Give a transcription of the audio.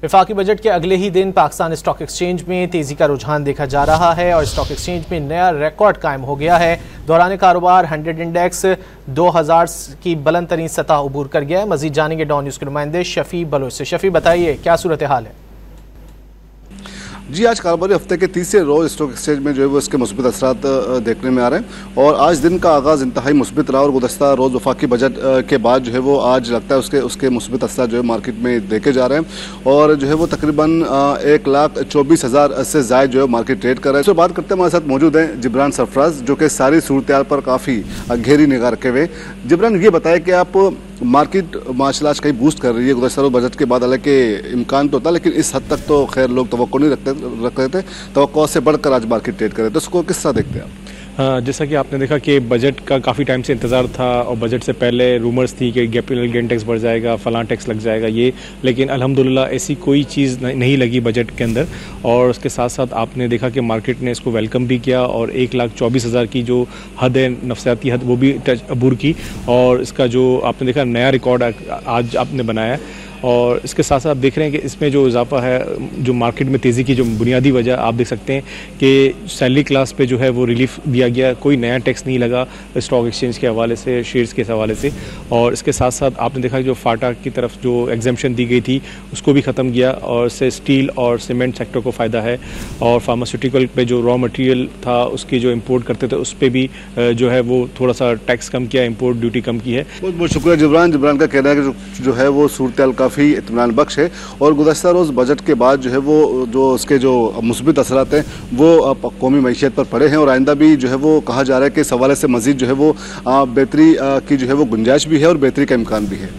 वफाकी बजट के अगले ही दिन पाकिस्तान स्टॉक एक्सचेंज में तेजी का रुझान देखा जा रहा है और स्टॉक एक्सचेंज में नया रिकॉर्ड कायम हो गया है। दौरान कारोबार 100 इंडेक्स 2000 की बुलंद तरीन सतह अबूर कर गया है। मजीद जानेंगे डॉन न्यूज़ के नुमाइंदे शफी बलोच से। शफी, बताइए क्या सूरत हाल है? जी, आज कारोबारी हफ्ते के तीसरे रोज स्टॉक एक्सचेंज में जो है वो इसके मुस्बित असरात देखने में आ रहे हैं और आज दिन का आगाज़ इंतहाई मुस्बित रहा और गुज़श्ता रोज़ वफाकी बजट के बाद जो है वो आज लगता है उसके मुस्बित असरात जो है मार्केट में देखे जा रहे हैं और जो है वो तकरीबन 1,24,000 से ज़ायद जो है मार्केट ट्रेड कर रहा है। तो बात करते हैं, हमारे साथ मौजूद हैं जिब्रान सरफराज, जो कि सारी सूरत हाल पर काफ़ी गहरी निगाह रखे हुए। जिब्रान, ये बताया कि आप मार्केट माशाल्लाह आज कहीं बूस्ट कर रही है गुज़श्ता रोज़ बजट के बाद, हालांकि इम्कान तो था लेकिन इस हद तक तो खैर लोग तवक्को नहीं रख रहे थे, तवक्को से बढ़कर आज मार्केट ट्रेड कर रहे थे, तो उसको किस तरह देखते हैं आप? जैसा कि आपने देखा कि बजट का काफ़ी टाइम से इंतज़ार था और बजट से पहले रूमर्स थी कि कैपिटल गेन टैक्स बढ़ जाएगा, फलां टैक्स लग जाएगा ये, लेकिन अल्हम्दुलिल्लाह ऐसी कोई चीज़ नहीं लगी बजट के अंदर। और उसके साथ साथ आपने देखा कि मार्केट ने इसको वेलकम भी किया और 1,24,000 की जो हद है, नफसियाती हद, वो भी अबूर की और इसका जो आपने देखा नया रिकॉर्ड आज आपने बनाया। और इसके साथ साथ आप देख रहे हैं कि इसमें जो इजाफा है, जो मार्केट में तेज़ी की जो बुनियादी वजह आप देख सकते हैं कि सैलरी क्लास पे जो है वो रिलीफ दिया गया, कोई नया टैक्स नहीं लगा स्टॉक एक्सचेंज के हवाले से, शेयर्स के हवाले से। और इसके साथ साथ आपने देखा कि जो फाटा की तरफ जो एग्जेम्पशन दी गई थी उसको भी ख़त्म किया और इससे स्टील और सीमेंट सेक्टर को फ़ायदा है। और फार्मास्यूटिकल पे जो रॉ मटेरियल था उसकी जो इम्पोर्ट करते थे उस पर भी जो है वो थोड़ा सा टैक्स कम किया, इम्पोर्ट ड्यूटी कम की है। बहुत बहुत शुक्रिया जिब्रान। जिब्रान का कहना है कि जो है वो सूरत हाल काफ़ी इत्मीनान बख्श है और गुज़श्ता रोज़ बजट के बाद जो है वो जो उसके जो मुस्बित असरात हैं वो कौमी मईशत पर पड़े हैं और आइंदा भी जो है वो कहा जा रहा है कि इस हवाले से मज़ीद जो है वो बेहतरी की जो है वो गुंजाइश भी है और बेहतरी का इम्कान भी है।